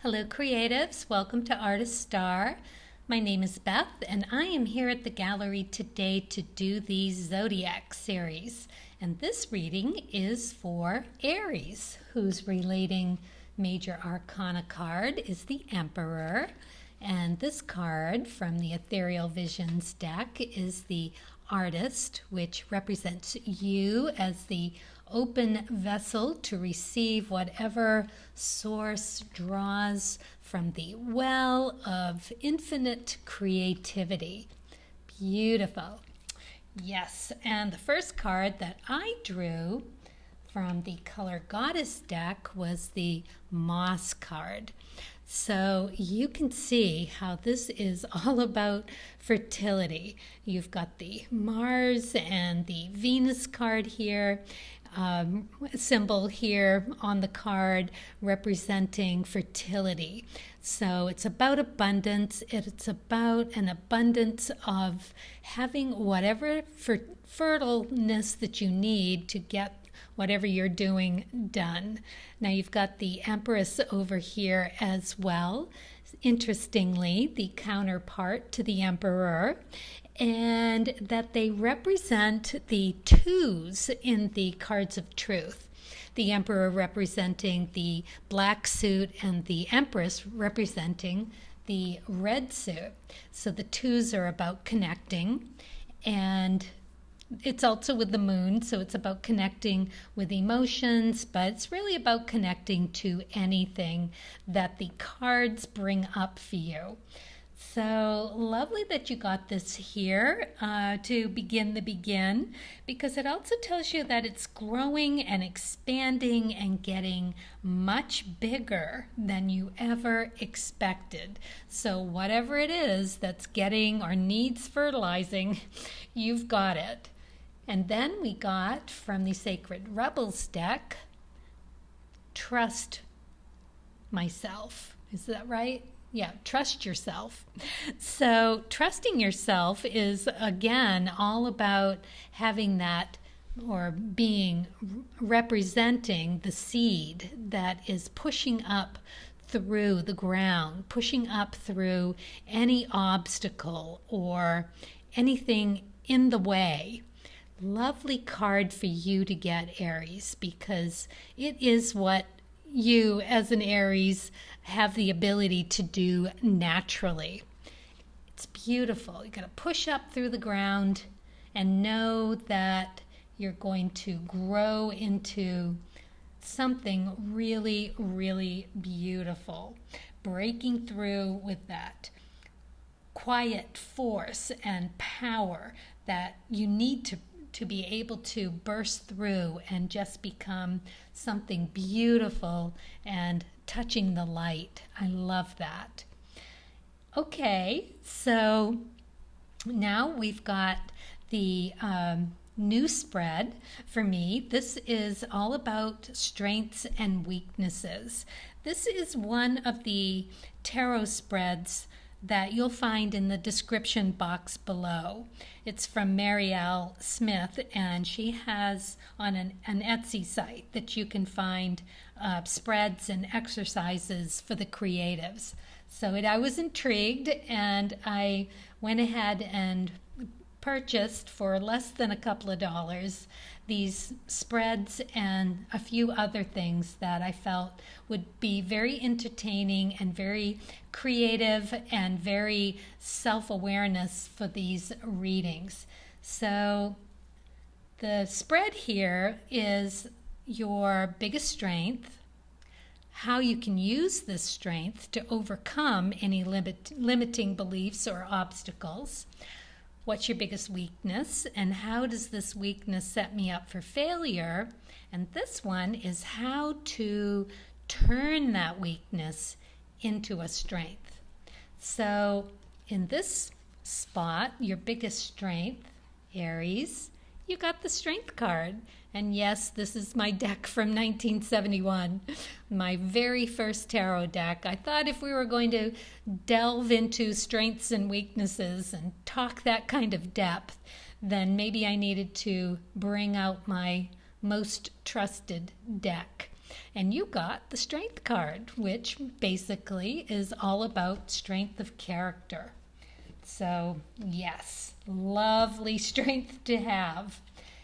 Hello creatives, welcome to Artist Star. My name is Beth and I am here at the gallery today to do the ZODIAC series. And this reading is for Aries, whose relating major arcana card is the Emperor. And this card from the Ethereal Visions deck is the Artist, which represents you as the open vessel to receive whatever source draws from the well of infinite creativity. Beautiful. Yes, and the first card that I drew from the Color Goddess deck was the Moss card. So you can see how this is all about fertility. You've got the Mars and the Venus card here, symbol here on the card representing fertility. So it's about abundance. It's about an abundance of having whatever fertileness that you need to get whatever you're doing done. Now you've got the Empress over here as well. Interestingly, the counterpart to the Emperor, and that they represent the twos in the cards of truth. The Emperor representing the black suit and the Empress representing the red suit. So the twos are about connecting, and it's also with the moon, so it's about connecting with emotions, but it's really about connecting to anything that the cards bring up for you. So lovely that you got this here to begin, because it also tells you that it's growing and expanding and getting much bigger than you ever expected. So whatever it is that's getting or needs fertilizing, you've got it. And then we got from the Sacred Rebels deck, Trust Myself. Is that right? Yeah, trust yourself. So trusting yourself is, again, all about having that, or being, representing the seed that is pushing up through the ground, pushing up through any obstacle or anything in the way. Lovely card for you to get, Aries, because it is what you as an Aries have the ability to do naturally. It's beautiful. You got to push up through the ground and know that you're going to grow into something really, really beautiful. Breaking through with that quiet force and power that you need to be able to burst through and just become something beautiful and touching the light. I love that. Okay, so now we've got the new spread for me. This is all about strengths and weaknesses. This is one of the tarot spreads that you'll find in the description box below. It's from Marielle Smith, and she has on an Etsy site that you can find spreads and exercises for the creatives. So I was intrigued, and I went ahead and purchased for less than a couple of dollars these spreads and a few other things that I felt would be very entertaining and very creative and very self-awareness for these readings. So the spread here is your biggest strength, how you can use this strength to overcome any limiting beliefs or obstacles. What's your biggest weakness, and how does this weakness set me up for failure? And this one is how to turn that weakness into a strength. So in this spot, your biggest strength, Aries, you got the Strength card. And yes, this is my deck from 1971, my very first tarot deck. I thought if we were going to delve into strengths and weaknesses and talk that kind of depth, then maybe I needed to bring out my most trusted deck. And you got the Strength card, which basically is all about strength of character. So, yes, lovely strength to have.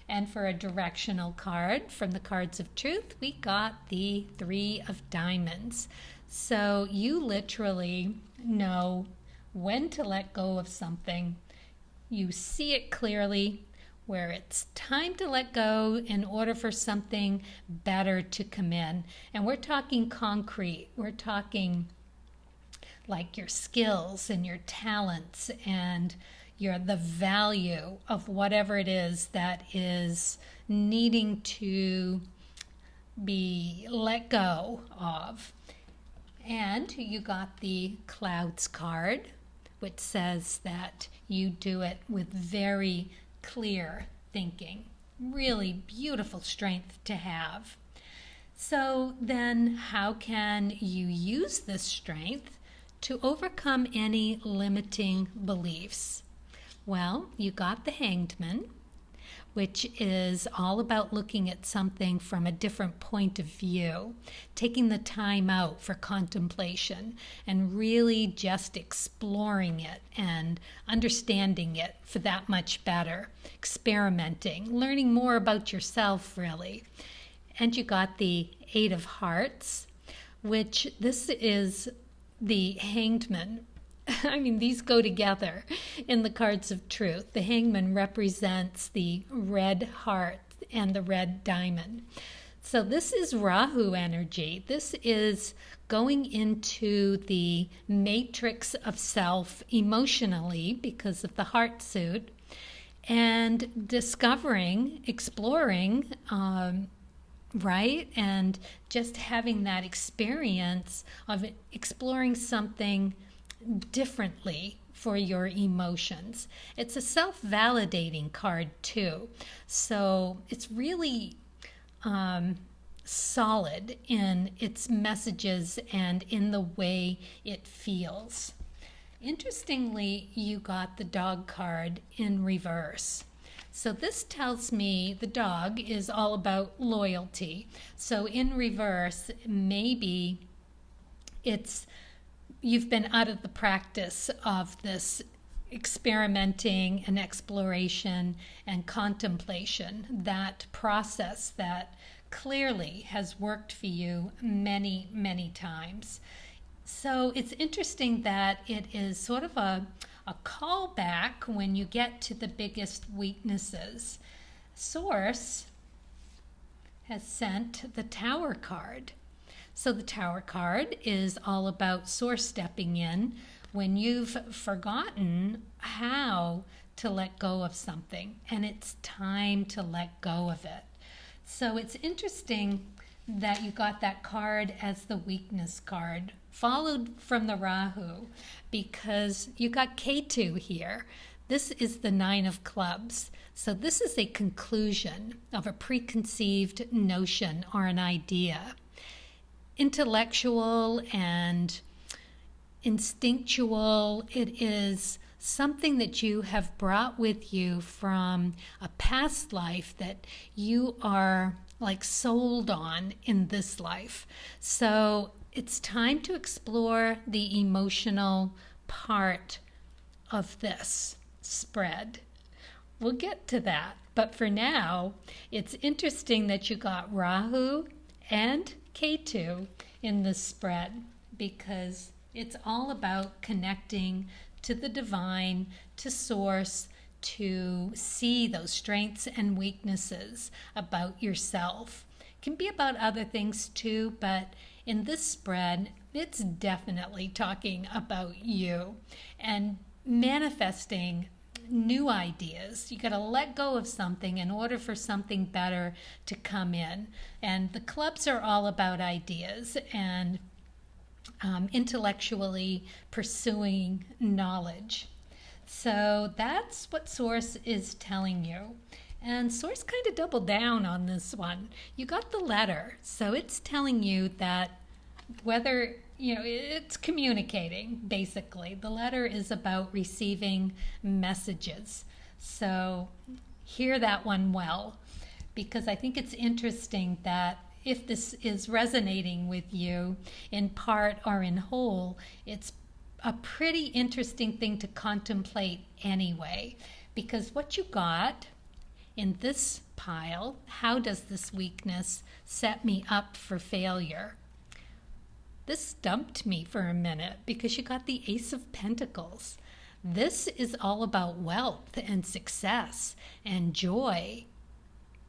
And for a directional card from the Cards of Truth, we got the Three of Diamonds. So you literally know when to let go of something. You see it clearly where it's time to let go in order for something better to come in. And we're talking concrete. We're talking like your skills and your talents and the value of whatever it is that is needing to be let go of. And you got the Clouds card, which says that you do it with very clear thinking. Really beautiful strength to have. So then how can you use this strength to overcome any limiting beliefs? Well, you got the Hanged Man, which is all about looking at something from a different point of view, taking the time out for contemplation and really just exploring it and understanding it for that much better, experimenting, learning more about yourself, really. And you got the Eight of Hearts, which this is the Hanged Man. I mean, these go together in the Cards of Truth. The Hangman represents the red heart and the red diamond. So this is Rahu energy. This is going into the matrix of self emotionally because of the heart suit and discovering, exploring, right? And just having that experience of exploring something differently for your emotions. It's a self-validating card too. So it's really solid in its messages and in the way it feels. Interestingly, you got the Dog card in reverse. So this tells me the dog is all about loyalty. So in reverse, maybe you've been out of the practice of this experimenting and exploration and contemplation, that process that clearly has worked for you many, many times. So it's interesting that it is sort of a callback when you get to the biggest weaknesses. Source has sent the Tower card. So the Tower card is all about Source stepping in when you've forgotten how to let go of something, and it's time to let go of it. So it's interesting that you got that card as the weakness card, followed from the Rahu, because you got Ketu here. This is the Nine of Clubs. So this is a conclusion of a preconceived notion or an idea. Intellectual and instinctual, it is something that you have brought with you from a past life that you are like sold on in this life. So it's time to explore the emotional part of this spread. We'll get to that. But for now, it's interesting that you got Rahu and Ketu in this spread because it's all about connecting to the divine, to Source, to see those strengths and weaknesses about yourself. It can be about other things too, but in this spread, it's definitely talking about you and manifesting new ideas. You got to let go of something in order for something better to come in. And the clubs are all about ideas and intellectually pursuing knowledge. So that's what Source is telling you. And Source kind of doubled down on this one. You got the letter, so it's telling you that whether, it's communicating, basically. The letter is about receiving messages. So hear that one well, because I think it's interesting that if this is resonating with you in part or in whole, it's a pretty interesting thing to contemplate anyway, because what you got in this pile, how does this weakness set me up for failure? This stumped me for a minute because you got the Ace of Pentacles. This is all about wealth and success and joy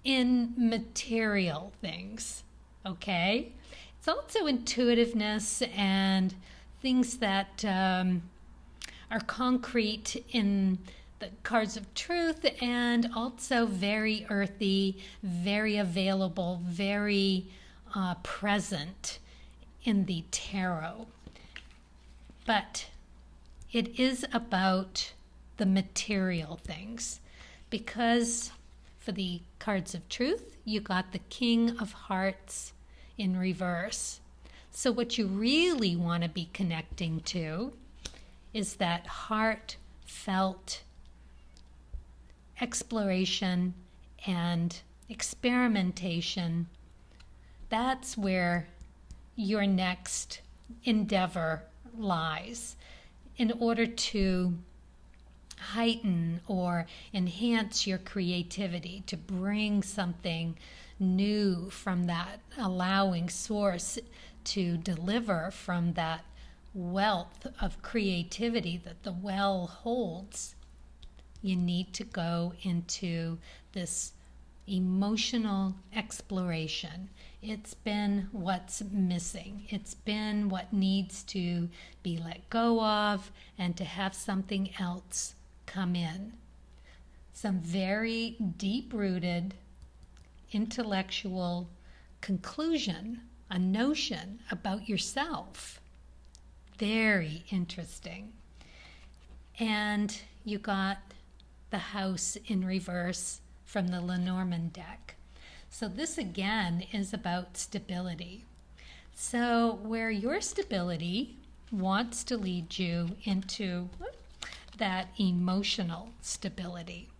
in material things, okay? It's also intuitiveness and things that are concrete in the cards of truth, and also very earthy, very available, very present in the tarot. But it is about the material things, because for the cards of truth, you got the King of Hearts in reverse. So what you really want to be connecting to is that heartfelt exploration and experimentation. That's where your next endeavor lies, in order to heighten or enhance your creativity, to bring something new from that allowing source to deliver from that wealth of creativity that the well holds. You need to go into this emotional exploration. It's been what's missing. It's been what needs to be let go of, and to have something else come in. Some very deep-rooted intellectual conclusion, a notion about yourself. Very interesting. And you got the House in reverse from the Lenormand deck. So this again is about stability. So where your stability wants to lead you into that emotional stability.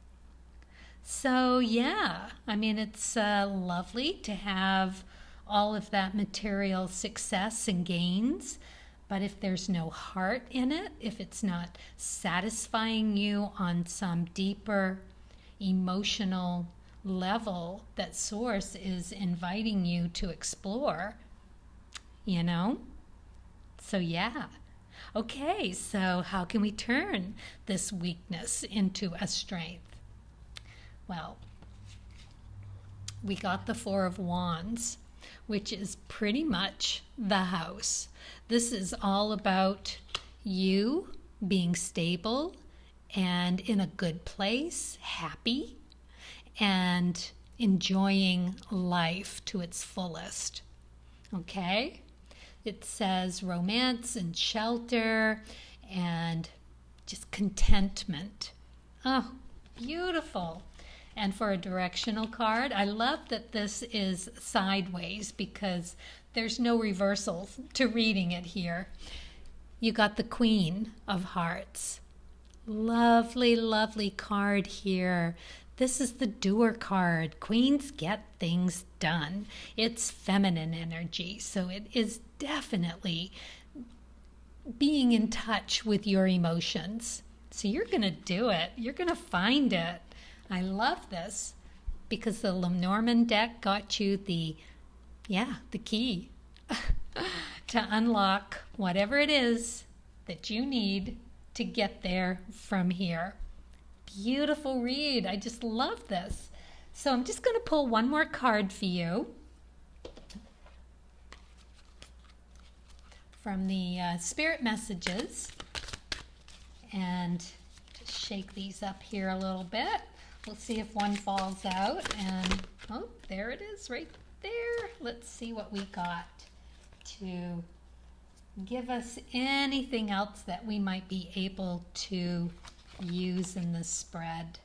So yeah, I mean, it's lovely to have all of that material success and gains, but if there's no heart in it, if it's not satisfying you on some deeper emotional level that source is inviting you to explore, you know? So yeah. Okay, so how can we turn this weakness into a strength? Well, we got the Four of Wands, which is pretty much the House. This is all about you being stable and in a good place, happy, and enjoying life to its fullest. Okay? It says romance and shelter and just contentment. Oh, beautiful. And for a directional card, I love that this is sideways because there's no reversals to reading it here. You got the Queen of Hearts. Lovely, lovely card here. This is the doer card. Queens get things done. It's feminine energy, so it is definitely being in touch with your emotions. So you're going to do it. You're going to find it. I love this because the Lenormand deck got you the key to unlock whatever it is that you need to get there from here. Beautiful read. I just love this. So I'm just going to pull one more card for you from the Spirit Messages, and just shake these up here a little bit. We'll see if one falls out, and oh, there it is right there. Let's see what we got to give us anything else that we might be able to use in this spread.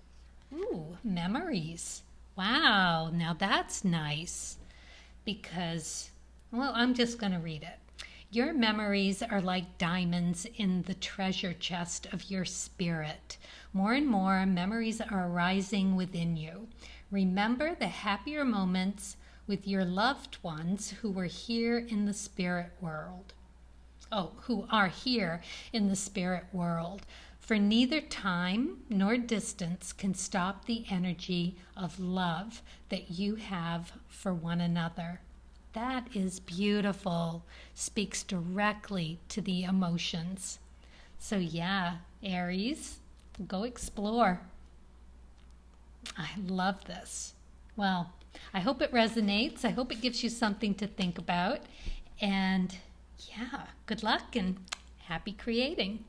Ooh, memories. Wow, now that's nice because, well, I'm just going to read it. Your memories are like diamonds in the treasure chest of your spirit. More and more memories are arising within you. Remember the happier moments with your loved ones who are here in the spirit world. Who are here in the spirit world. For neither time nor distance can stop the energy of love that you have for one another. That is beautiful. Speaks directly to the emotions. So yeah, Aries, go explore. I love this. Well, I hope it resonates. I hope it gives you something to think about. And yeah, good luck and happy creating.